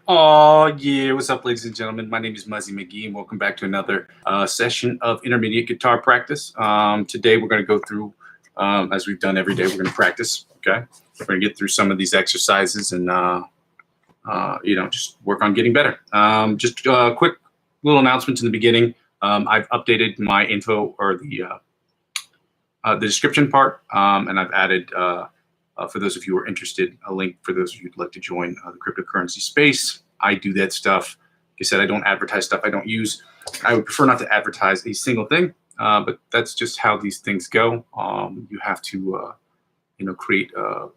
Oh, yeah. What's up, ladies and gentlemen? My name is Muzzy McGee, and welcome back to another session of intermediate guitar practice. Today, we're going to go through, as we've done every day, we're going to practice, okay? We're going to get through some of these exercises and, just work on getting better. Just a quick little announcement in the beginning. I've updated my info or the description part, and I've added for those of you who are interested, a link for those of you who'd like to join the cryptocurrency space. I do that stuff. Like I said, I don't advertise stuff I don't use. I would prefer not to advertise a single thing, but that's just how these things go. You have to, create what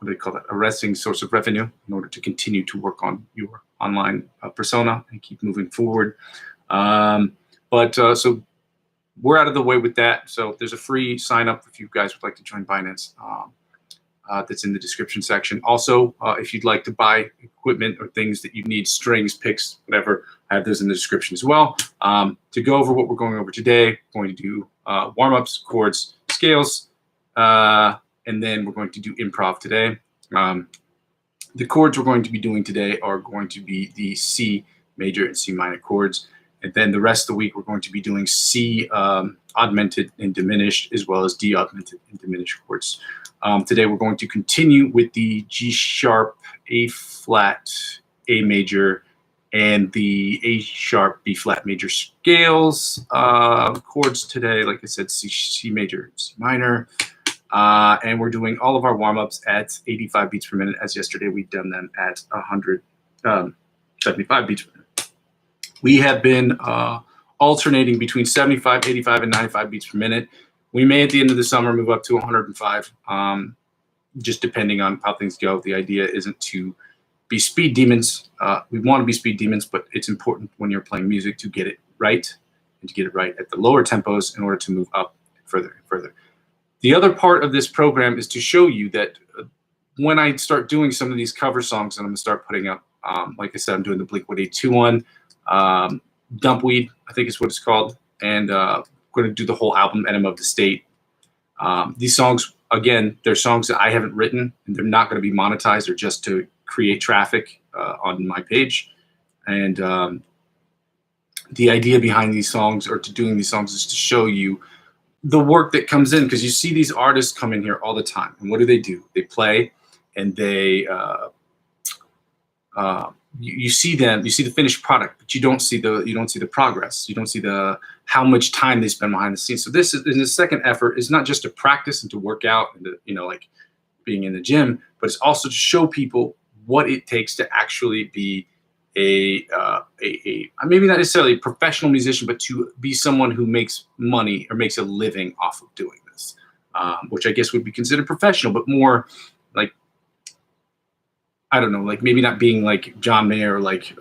do they call that? A resting source of revenue in order to continue to work on your online persona and keep moving forward. So we're out of the way with that. So there's a free sign up if you guys would like to join Binance. That's in the description section. Also, if you'd like to buy equipment or things that you need, strings, picks, whatever, I have those in the description as well. To go over what we're going over today, we're going to do warm-ups, chords, scales, and then we're going to do improv today. The chords we're going to be doing today are going to be the C major and C minor chords. And then the rest of the week, we're going to be doing C augmented and diminished, as well as D augmented and diminished chords. Today, we're going to continue with the G sharp, A flat, A major, and the A sharp, B flat major scales. Chords today, like I said, C major, C minor. And we're doing all of our warm-ups at 85 beats per minute. As yesterday, we've done them at 175 beats per minute. We have been alternating between 75, 85, and 95 beats per minute. We may, at the end of the summer, move up to 105, just depending on how things go. The idea isn't to be speed demons. We want to be speed demons, but it's important when you're playing music to get it right and to get it right at the lower tempos in order to move up further and further. The other part of this program is to show you that when I start doing some of these cover songs, and I'm going to start putting up, like I said, I'm doing the Blink-182 one, Dumpweed, I think is what it's called, and going to do the whole album, Enema of the State. These songs, again, they're songs that I haven't written, and they're not going to be monetized. They're just to create traffic on my page. And the idea behind these songs, or to doing these songs, is to show you the work that comes in, because you see these artists come in here all the time. And what do? They play, and they you see them, you see the finished product, but you don't see the progress. You don't see how much time they spend behind the scenes. So this is, in the second effort, is not just to practice and to work out and to, like being in the gym, but it's also to show people what it takes to actually be a maybe not necessarily a professional musician, but to be someone who makes money or makes a living off of doing this, which I guess would be considered professional, but more like, I don't know, like maybe not being like John Mayer or like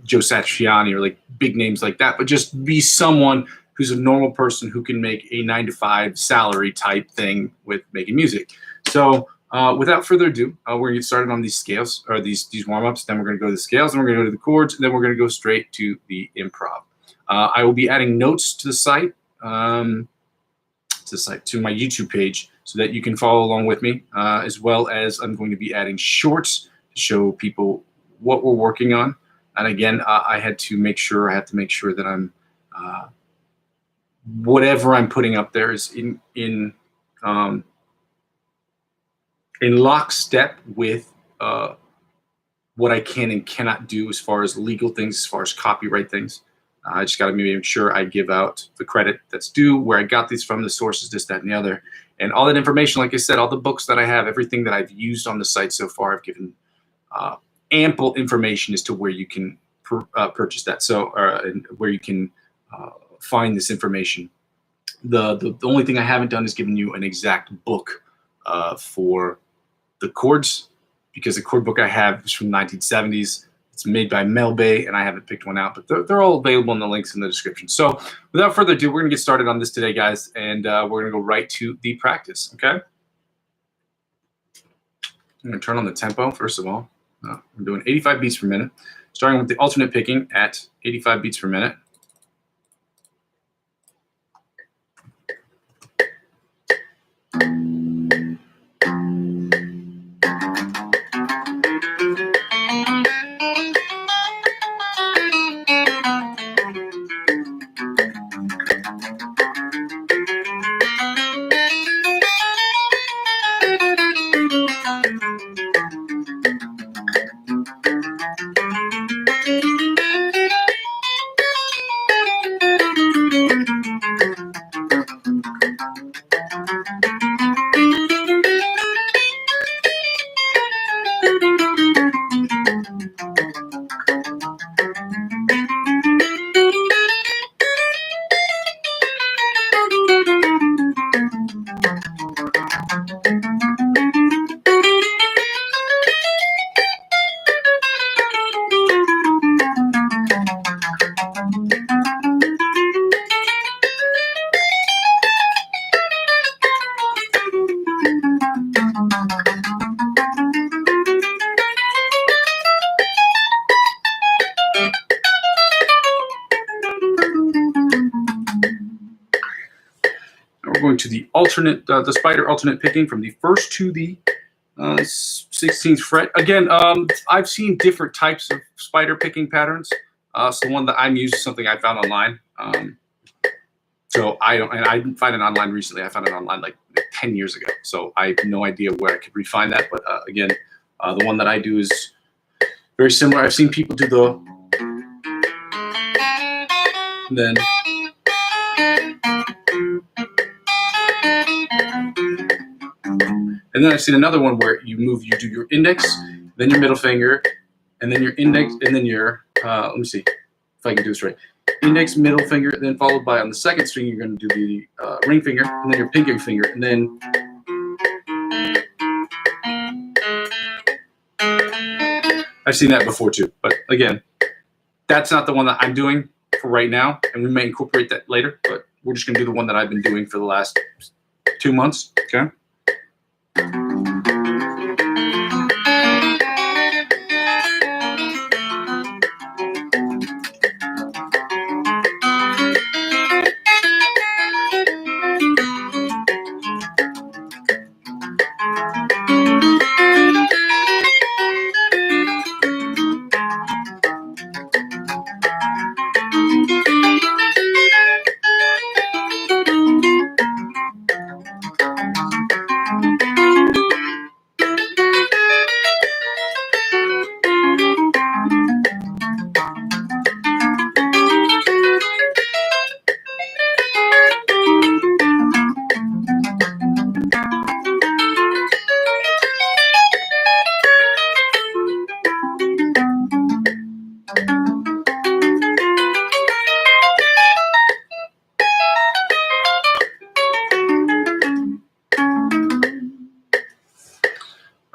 Joe Satriani or like big names like that, but just be someone who's a normal person who can make a 9-to-5 salary type thing with making music. So without further ado, we're gonna get started on these scales, or these warm-ups. Then we're gonna go to the scales, and we're gonna go to the chords, and then we're gonna go straight to the improv. I will be adding notes to the site, to my YouTube page, so that you can follow along with me, as well as I'm going to be adding shorts to show people what we're working on. And again, I have to make sure that I'm whatever I'm putting up there is in lockstep with what I can and cannot do as far as legal things, as far as copyright things. I just got to make sure I give out the credit that's due, where I got these from, the sources, this, that, and the other. And all that information, like I said, all the books that I have, everything that I've used on the site so far, I've given ample information as to where you can purchase that, and where you can find this information. The only thing I haven't done is given you an exact book for the chords, because the chord book I have is from the 1970s. It's made by Mel Bay, and I haven't picked one out, but they're all available in the links in the description. So without further ado, we're going to get started on this today, guys, and we're going to go right to the practice, okay? I'm going to turn on the tempo, first of all. I'm doing 85 beats per minute, starting with the alternate picking at 85 beats per minute. to the alternate, the spider alternate picking from the first to the 16th fret. Again, I've seen different types of spider picking patterns. So the one that I'm using is something I found online. So I didn't find it online recently. I found it online like 10 years ago. So I have no idea where I could refine that. But again, the one that I do is very similar. I've seen people do the, then and then I've seen another one where you do your index, then your middle finger, and then your index, and then your, let me see if I can do this right. Index, middle finger, then followed by on the second string, you're going to do the ring finger, and then your pinky finger, and then I've seen that before too. But again, that's not the one that I'm doing for right now, and we may incorporate that later, but we're just going to do the one that I've been doing for the last 2 months, okay?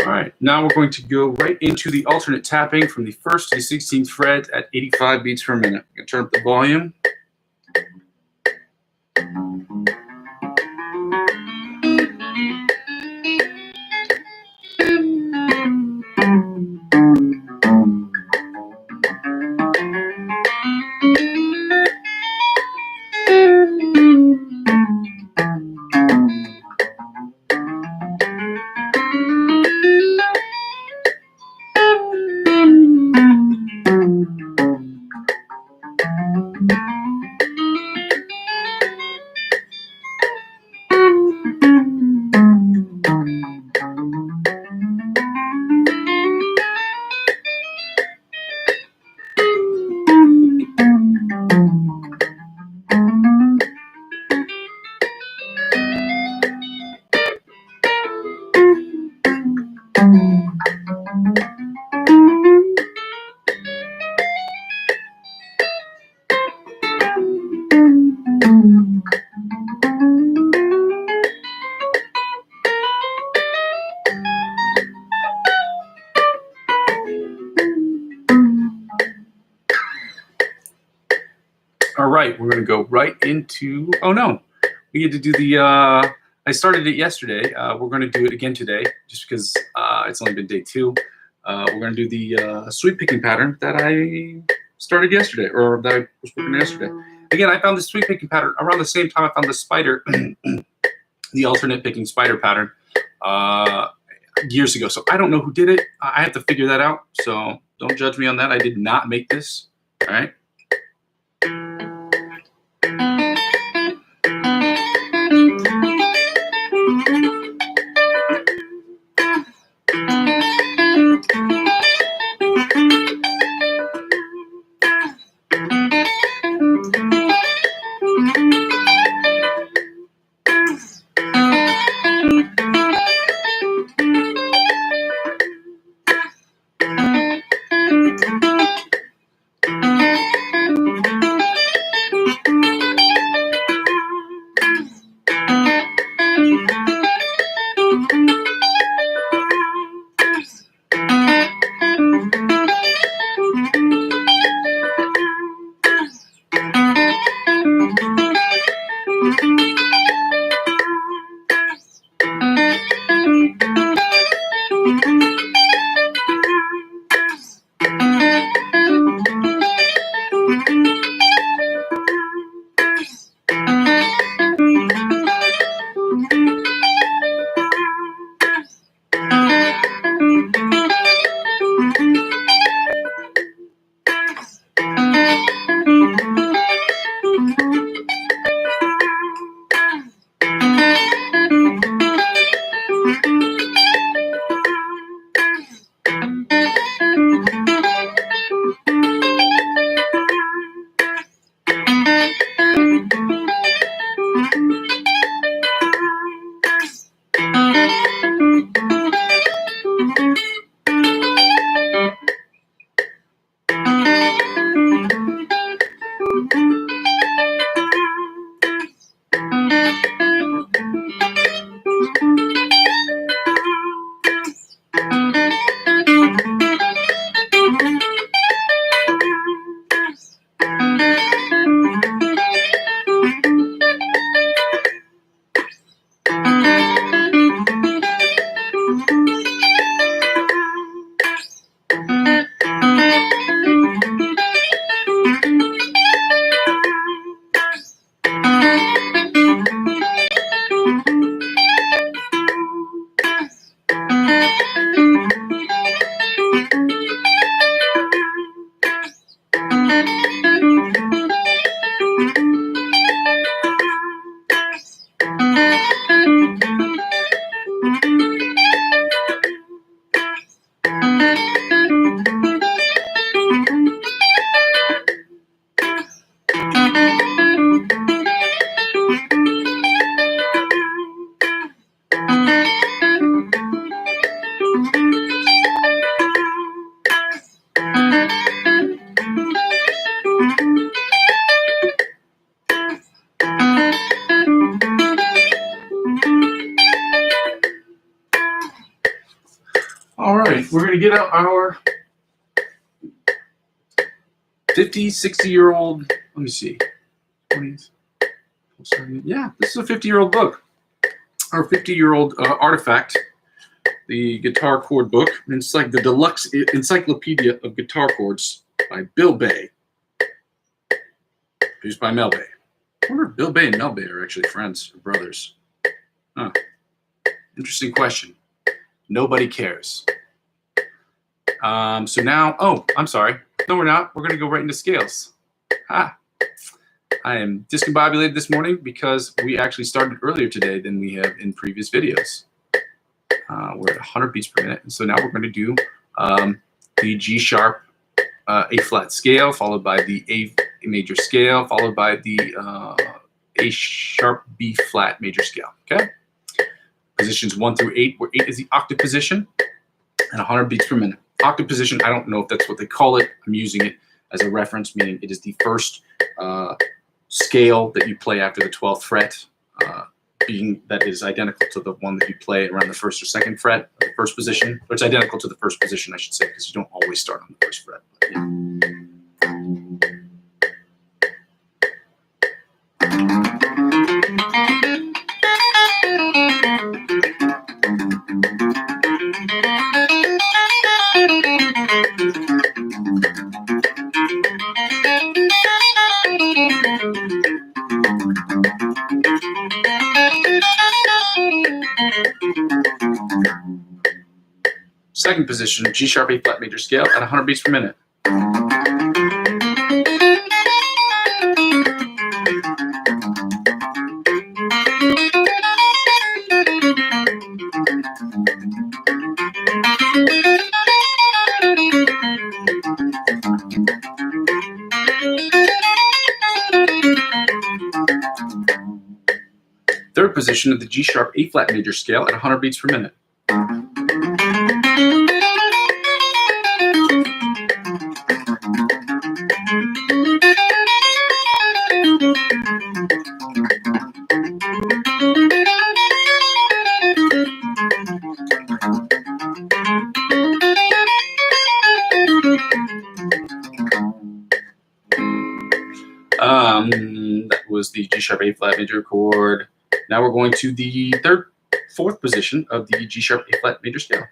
All right, now we're going to go right into the alternate tapping from the 1st to the 16th fret at 85 beats per minute. I'm going to turn up the volume. All right, we're going to go right into, oh no, we had to do the, I started it yesterday. We're going to do it again today just because it's only been day 2. We're going to do the sweep picking pattern that I started yesterday, or that I was working yesterday. Again, I found the sweep picking pattern around the same time I found the spider, the alternate picking spider pattern years ago. So I don't know who did it. I have to figure that out. So don't judge me on that. I did not make this. All right. All right, we're going to get out our 50, 60-year-old, let me see, 20s. Yeah, this is a 50-year-old book, or 50-year-old artifact, the guitar chord book. It's like the deluxe encyclopedia of guitar chords by Bill Bay, produced by Mel Bay. I wonder if Bill Bay and Mel Bay are actually friends or brothers. Huh. Interesting question. Nobody cares. So now, oh, I'm sorry. No, we're not. We're going to go right into scales. I am discombobulated this morning because we actually started earlier today than we have in previous videos. We're at 100 beats per minute. And so now we're going to do the G sharp A flat scale, followed by the A major scale, followed by the A sharp B flat major scale. Okay. Positions 1 through 8, where 8 is the octave position, and 100 beats per minute. Octave position, I don't know if that's what they call it. I'm using it as a reference, meaning it is the first scale that you play after the 12th fret, being that is identical to the one that you play around the 1st or 2nd fret, or the first position. Or it's identical to the first position, I should say, because you don't always start on the 1st fret. But, yeah. Second position, G sharp A flat major scale at 100 beats per minute. Third position of the G sharp A flat major scale at 100 beats per minute. That was the G sharp A flat major chord. Now we're going to the fourth position of the G sharp A flat major scale.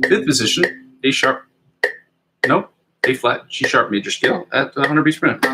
Fifth position, A flat, G sharp major scale at 100 beats per minute.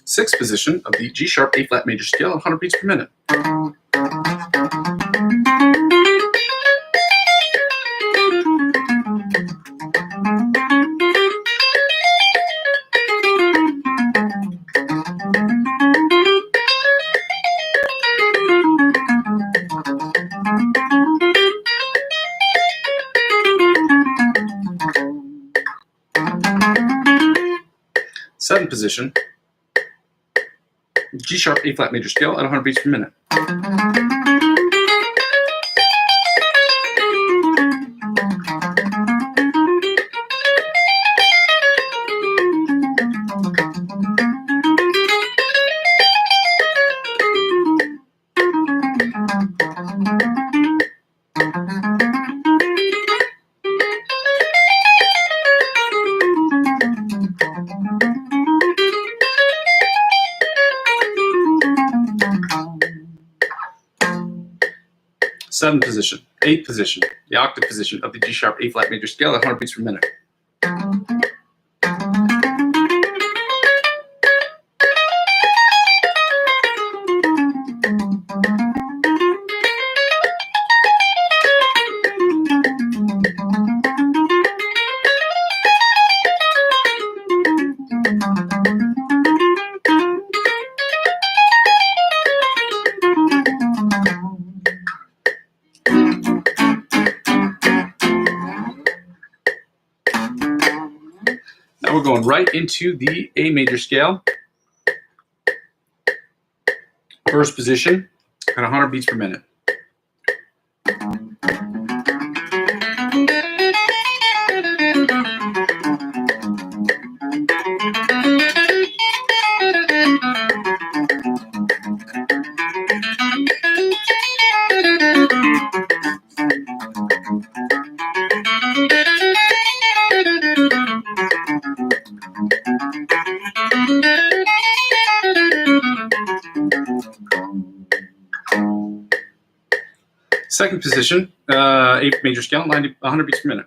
Sixth position of the G sharp A flat major scale at 100 beats per minute. Seventh position, G sharp A flat major scale at 100 beats per minute. Seventh position, eighth position, the octave position of the G sharp A flat major scale at 100 beats per minute. Now we're going right into the A major scale. First position at 100 beats per minute. Second position, eighth major scale, 100 beats per minute.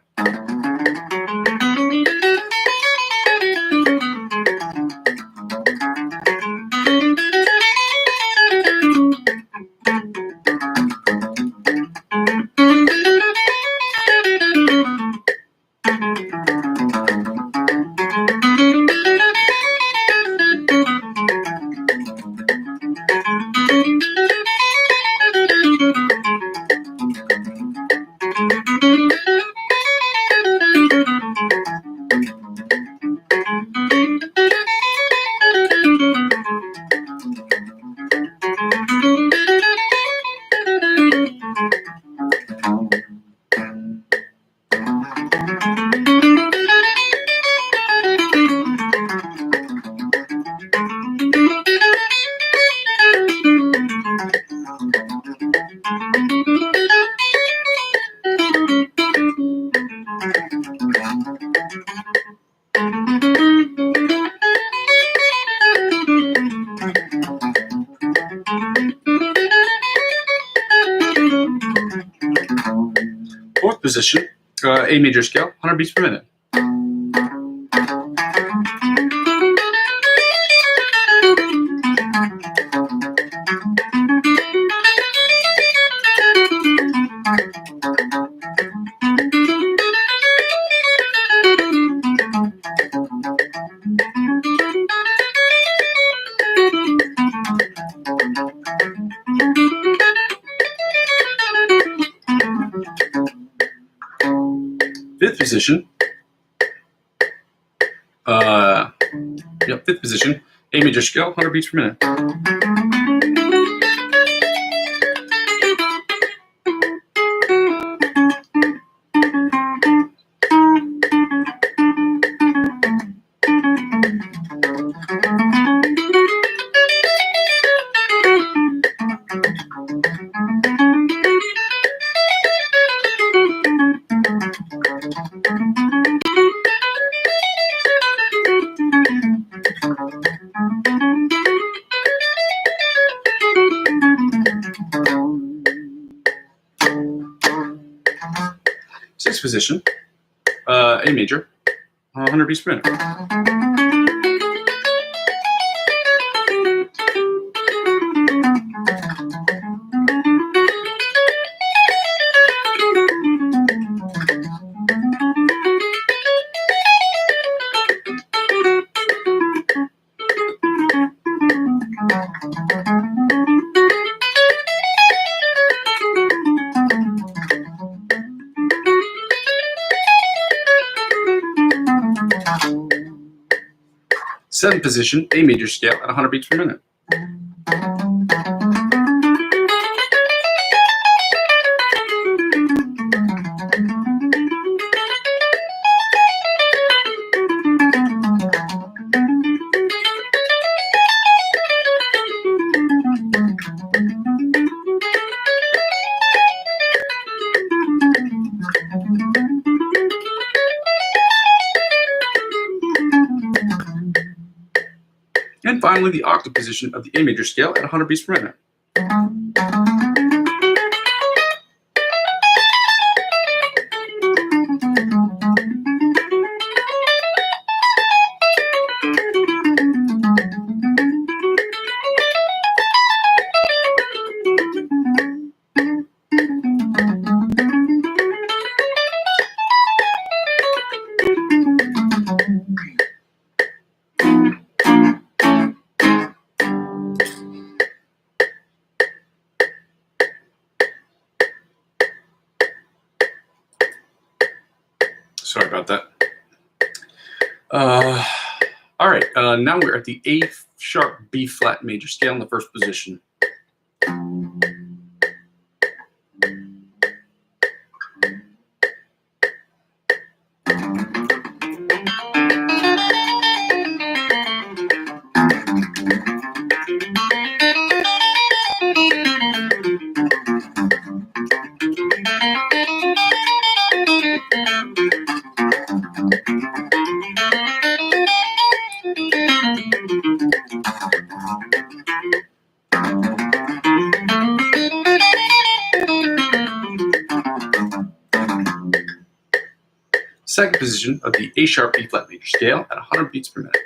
Fourth position, A major scale, 100 beats per minute. Fifth position, fifth position, A major scale, 100 beats per minute. Sixth position, A major, 100 beats per minute. Seventh position, A major scale at 100 beats per minute. And finally, the octave position of the A major scale at 100 beats per minute. All right, now we're at the A sharp B flat major scale in the first position. Second position of the A sharp B flat major scale at 100 beats per minute.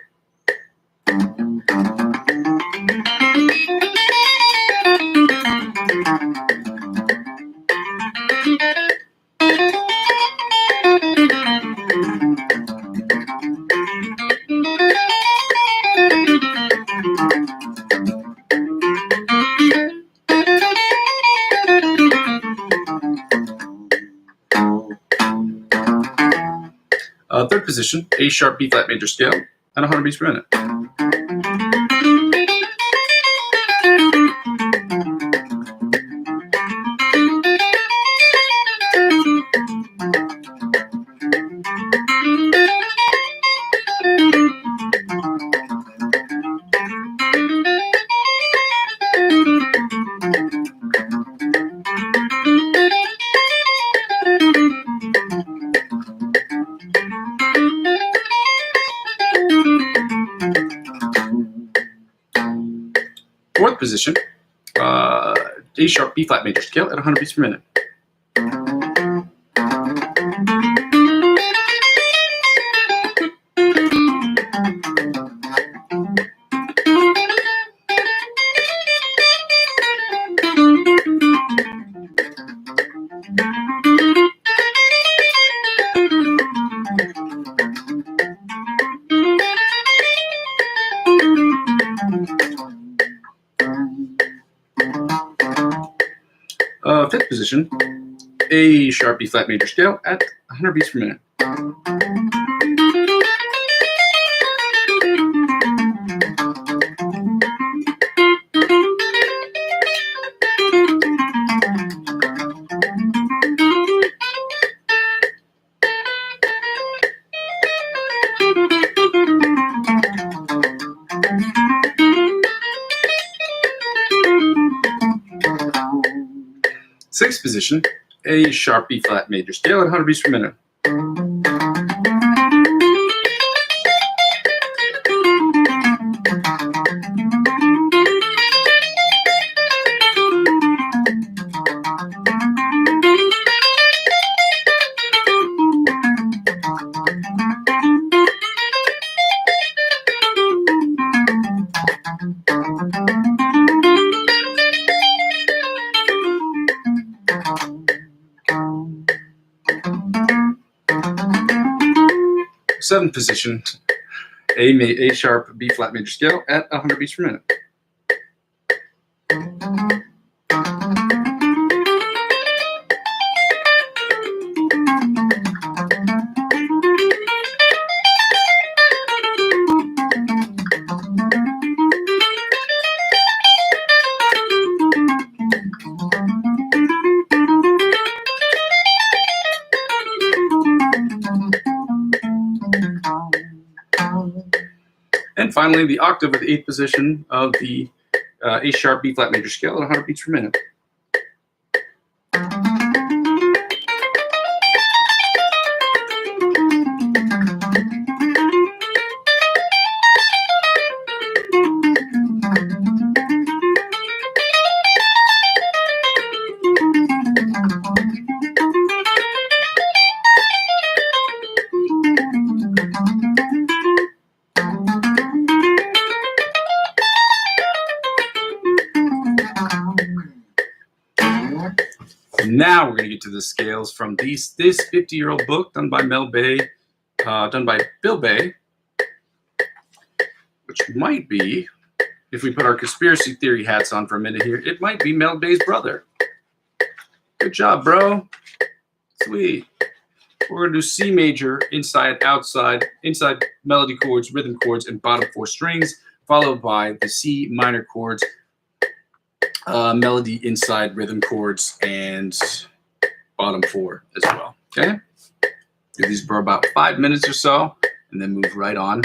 Third position, A sharp B flat major scale at 100 beats per minute. Fourth position, A sharp B flat major scale at 100 beats per minute. Fifth position, A sharp B flat major scale at 100 beats per minute. Sixth position, A sharp B flat major scale at 100 beats per minute. Seventh position, A sharp B flat major scale at 100 beats per minute. And finally, the octave of the eighth position of the A sharp B flat major scale at 100 beats per minute. Now we're going to get to the scales from this 50-year-old book done by Bill Bay, which might be, if we put our conspiracy theory hats on for a minute here, it might be Mel Bay's brother. Good job, bro. Sweet. We're going to do C major, inside, outside, inside melody chords, rhythm chords, and bottom 4 strings, followed by the C minor chords, melody, inside, rhythm chords, and bottom 4 as well. Okay? Do these for about 5 minutes or so, and then move right on.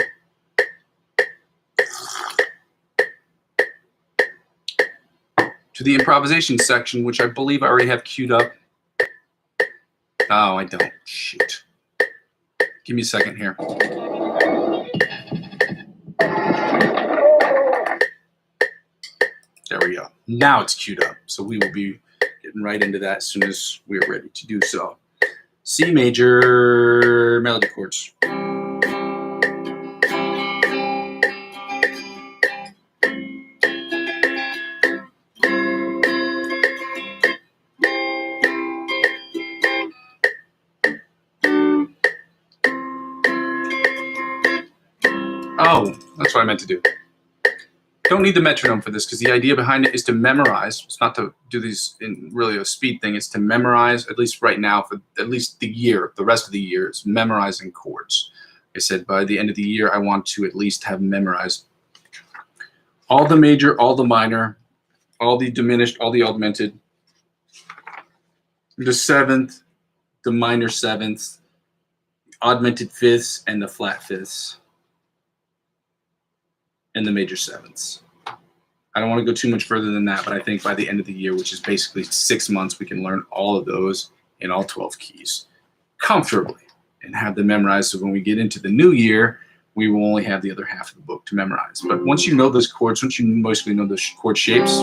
To the improvisation section, which I believe I already have queued up. Oh, I don't. Shoot. Give me a second here. There we go. Now it's queued up. So we will be getting right into that as soon as we're ready to do so. C major melody chords. Oh, that's what I meant to do. Don't need the metronome for this because the idea behind it is to memorize. It's not to do these in really a speed thing. It's to memorize, at least right now, for at least the year, the rest of the year, it's memorizing chords. Like I said, by the end of the year, I want to at least have memorized all the major, all the minor, all the diminished, all the augmented, the 7th, the minor 7th, augmented 5ths, and the flat 5ths. And the major 7ths. I don't want to go too much further than that, but I think by the end of the year, which is basically 6 months, we can learn all of those in all 12 keys comfortably and have them memorized. So when we get into the new year, we will only have the other half of the book to memorize. But once you know those chords, once you mostly know the chord shapes,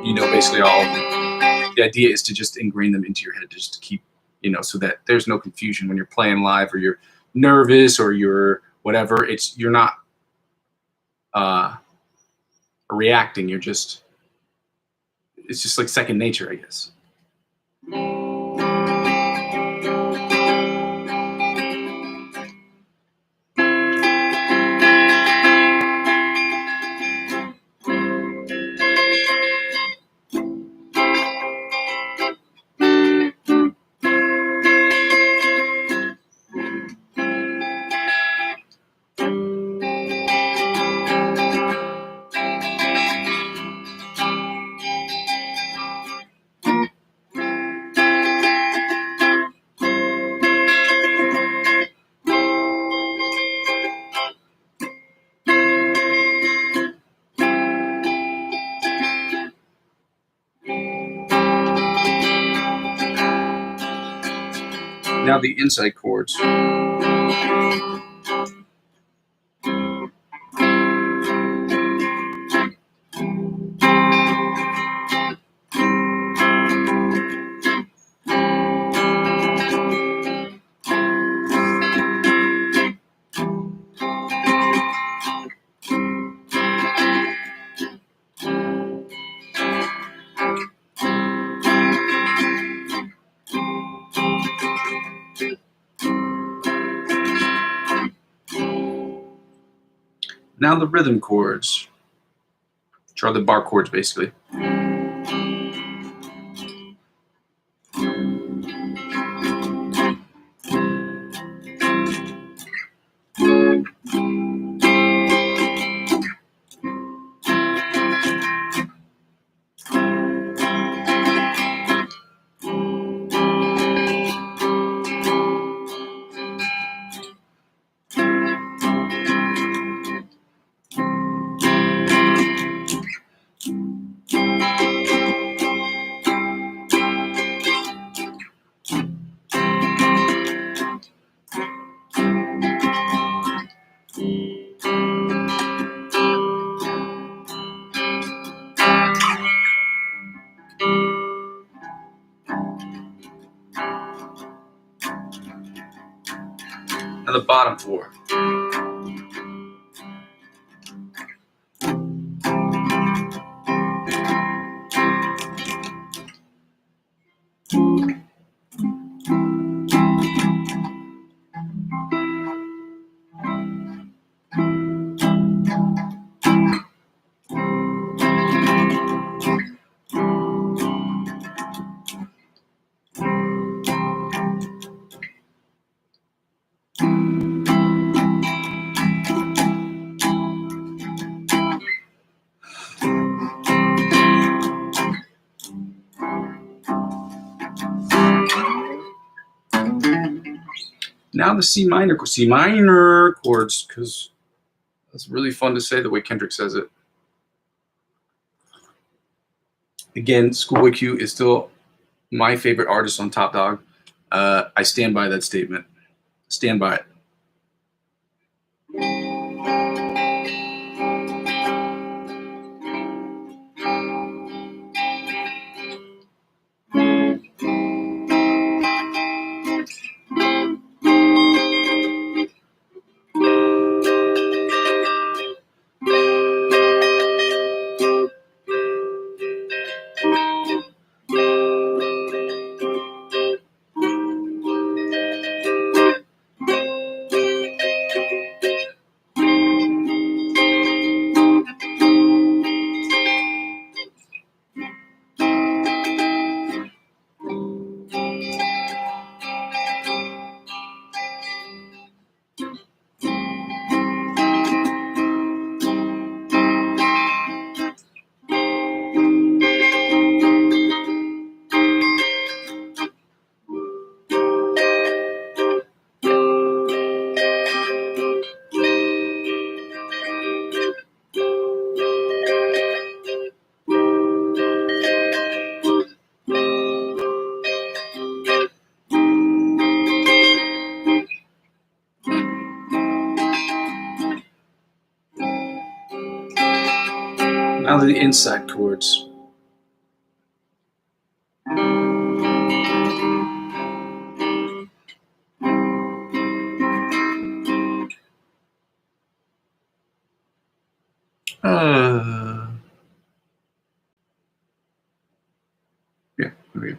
you know basically all of them. The idea is to just ingrain them into your head, just to keep, so that there's no confusion when you're playing live or you're nervous or you're whatever. You're not reacting. It's just like second nature, I guess. Now the inside chords. Now the rhythm chords, which are the bar chords basically. Now the bottom 4. now the C minor chords, because that's really fun to say the way Kendrick says it. Again, Schoolboy Q is still my favorite artist on Top Dog. I stand by that statement. Stand by it. Now the inside chords. Yeah, there we go.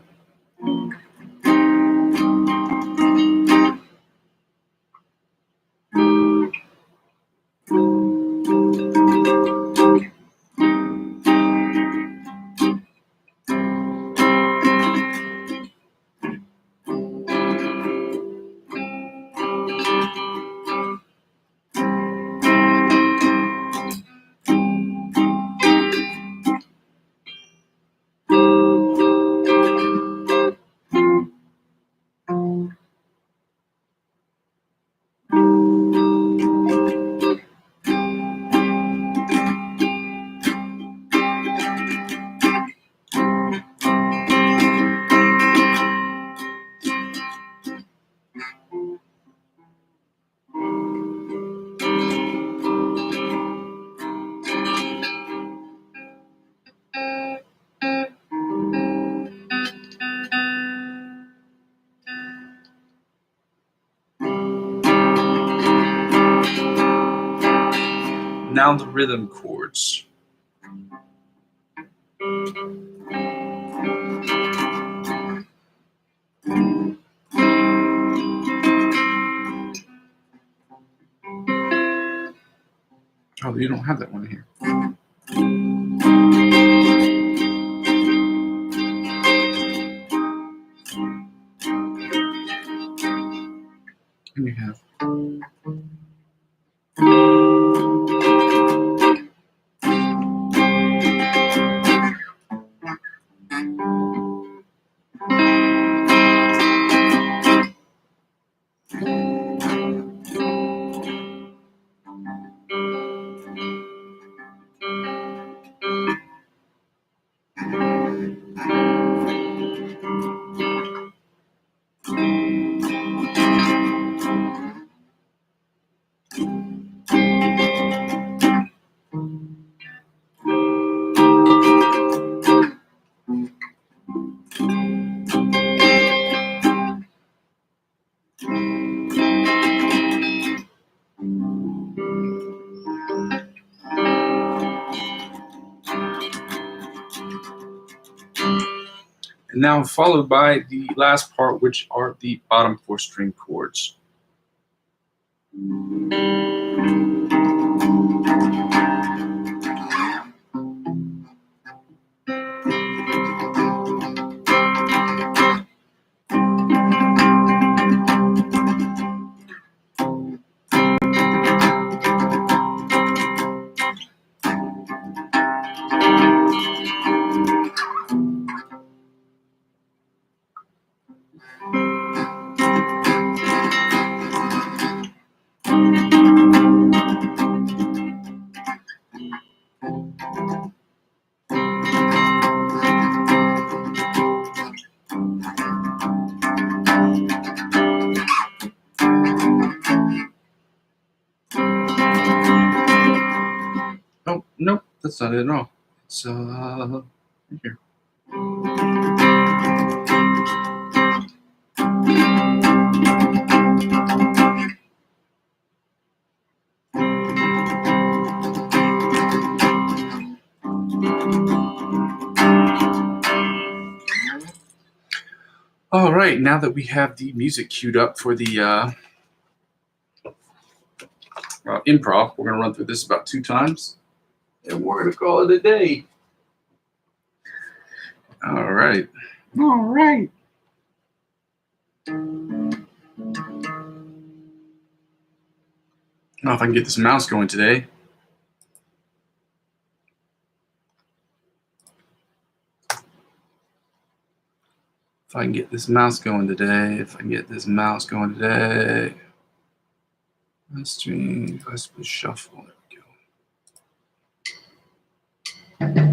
Now the rhythm chords. Oh, you don't have that one here. And you have. And now followed by the last part, which are the bottom 4 string chords. That's not it at all. It's right here. All right, now that we have the music queued up for the improv, we're going to run through this about 2 times, and we're going to call it a day. All right. All right. I don't know if I can get this mouse going today. If I can get this mouse going today. Let's stream. Let's shuffle. There we go.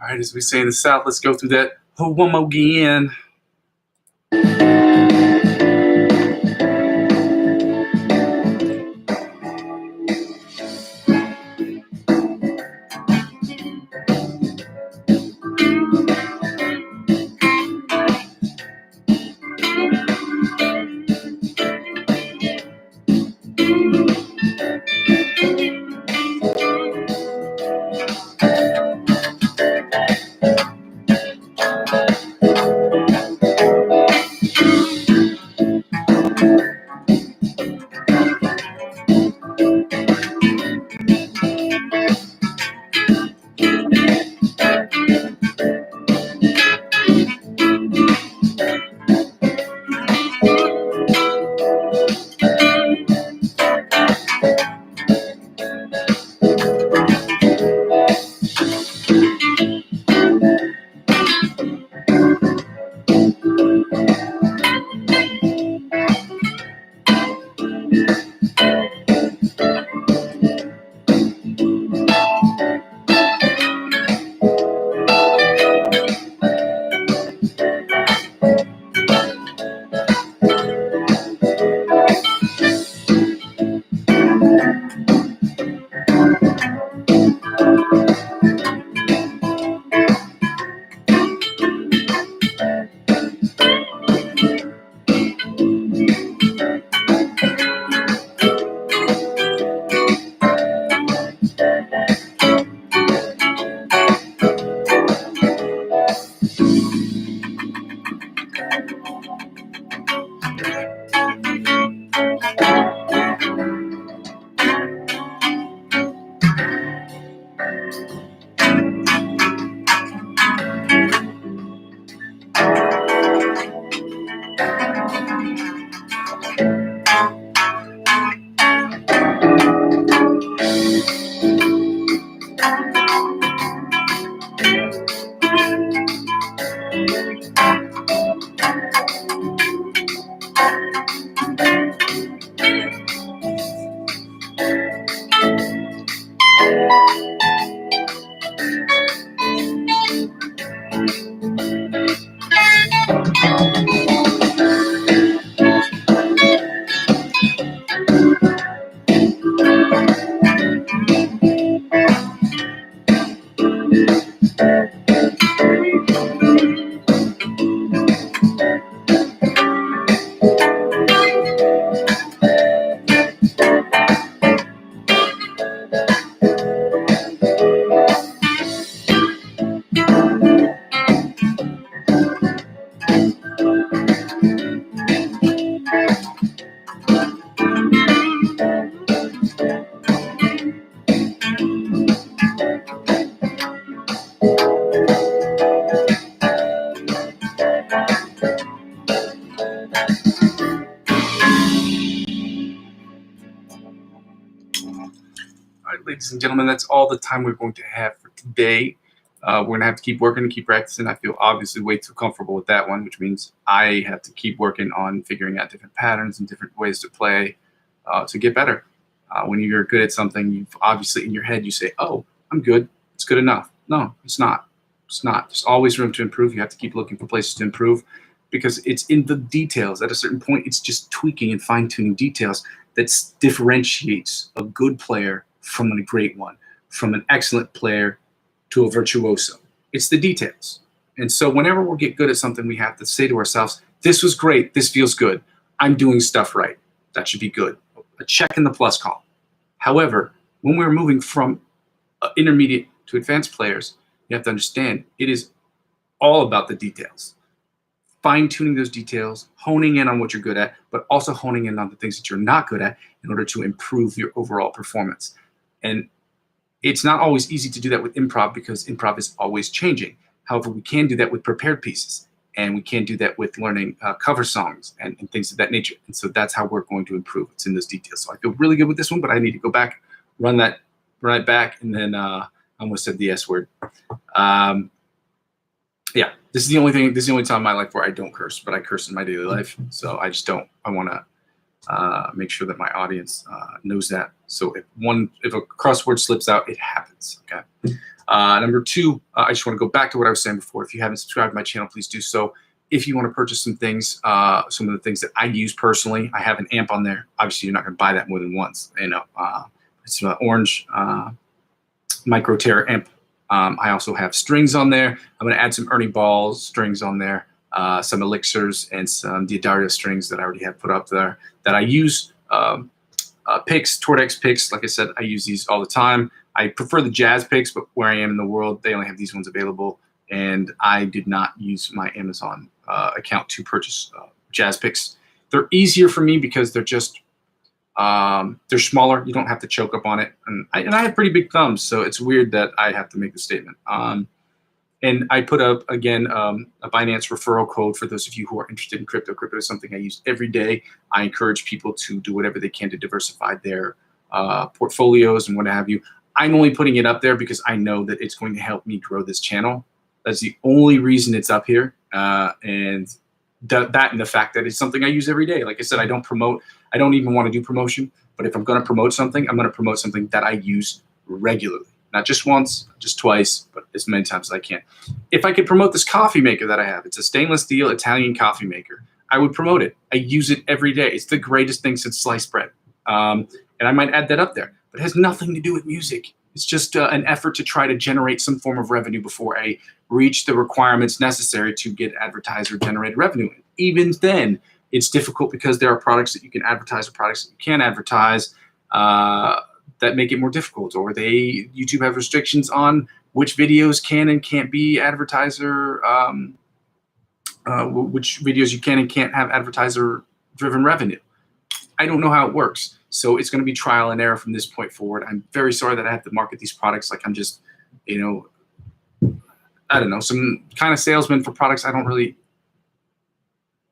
All right, as we say in the South, let's go through that one more again. All right, ladies and gentlemen, that's all the time we're going to have for today. We're going to have to keep working and keep practicing. I feel obviously way too comfortable with that one, which means I have to keep working on figuring out different patterns and different ways to play to get better. When you're good at something, you've obviously in your head, you say, oh, I'm good. It's good enough. No, it's not. It's not. There's always room to improve. You have to keep looking for places to improve because it's in the details. At a certain point, it's just tweaking and fine-tuning details that differentiates a good player from a great one, from an excellent player to a virtuoso. It's the details. And so whenever we get good at something, we have to say to ourselves, this was great. This feels good. I'm doing stuff right. That should be good. A check in the plus column. However, when we're moving from intermediate to advanced players, you have to understand it is all about the details. Fine-tuning those details, honing in on what you're good at, but also honing in on the things that you're not good at in order to improve your overall performance. And it's not always easy to do that with improv because improv is always changing. However, we can do that with prepared pieces, and we can do that with learning cover songs and things of that nature. And so that's how we're going to improve. It's in those details. So I feel really good with this one, but I need to go back, run it back, and then I almost said the S word. Yeah, this is the only time in my life where I don't curse, but I curse in my daily life. So I just don't. I want to make sure that my audience knows that. So if a crossword slips out, it happens. Okay. Number two, I just want to go back to what I was saying before. If you haven't subscribed to my channel, please do so. If you want to purchase some things, some of the things that I use personally, I have an amp on there. Obviously, you're not going to buy that more than once. It's an orange micro Terra amp. I also have strings on there. I'm going to add some Ernie Balls strings on there, some elixirs, and some DYOR strings that I already have put up there that I use. Picks, Tordex picks, like I said, I use these all the time. I prefer the jazz picks, but where I am in the world, they only have these ones available. And I did not use my Amazon account to purchase jazz picks. They're easier for me because they're just they're smaller. You don't have to choke up on it. And I have pretty big thumbs, so it's weird that I have to make the statement. And I put up, again, a Binance referral code for those of you who are interested in crypto. Crypto is something I use every day. I encourage people to do whatever they can to diversify their portfolios and what have you. I'm only putting it up there because I know that it's going to help me grow this channel. That's the only reason it's up here. And that and the fact that it's something I use every day. Like I said, I don't promote. I don't even want to do promotion. But if I'm going to promote something, I'm going to promote something that I use regularly. Not just once, not just twice, but as many times as I can. If I could promote this coffee maker that I have, it's a stainless steel Italian coffee maker, I would promote it. I use it every day. It's the greatest thing since sliced bread. And I might add that up there. But it has nothing to do with music. It's just an effort to try to generate some form of revenue before I reach the requirements necessary to get advertiser-generated revenue. Even then, it's difficult because there are products that you can advertise or products that you can't advertise that make it more difficult, or YouTube have restrictions on which videos can and can't be advertiser, which videos you can and can't have advertiser-driven revenue. I don't know how it works. So it's going to be trial and error from this point forward. I'm very sorry that I have to market these products like I'm just, you know, I don't know, some kind of salesman for products I don't really,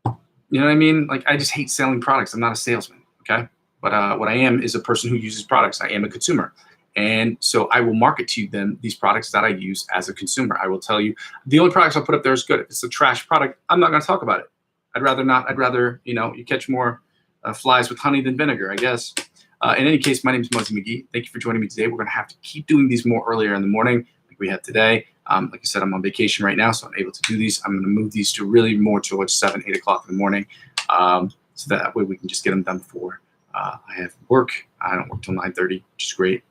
you know what I mean? Like, I just hate selling products. I'm not a salesman, okay? But what I am is a person who uses products. I am a consumer. And so I will market to them these products that I use as a consumer. I will tell you, the only products I'll put up there is good. If it's a trash product, I'm not going to talk about it. I'd rather not. I'd rather, you know, you catch more flies with honey than vinegar, I guess. In any case, my name is Muzzy McGee. Thank you for joining me today. We're going to have to keep doing these more earlier in the morning like we have today. Like I said, I'm on vacation right now, so I'm able to do these. I'm going to move these to really more towards 7, 8 o'clock in the morning, so that way we can just get them done before I have work. I don't work till 9:30, which is great.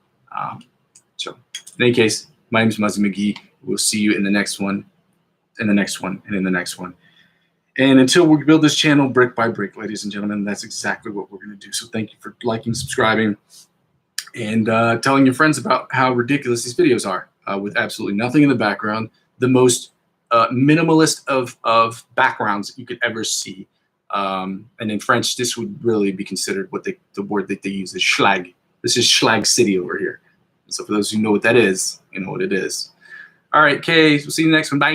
So in any case, my name is Muzzy McGee. We'll see you in the next one, in the next one, and in the next one. And until we build this channel brick by brick, ladies and gentlemen, that's exactly what we're going to do. So thank you for liking, subscribing, and telling your friends about how ridiculous these videos are with absolutely nothing in the background. The most minimalist of backgrounds you could ever see. And in French, this would really be considered what the word that they use is schlag. This is Schlag City over here. So for those who know what that is, you know what it is. All right, Kay, we'll see you in the next one. Bye.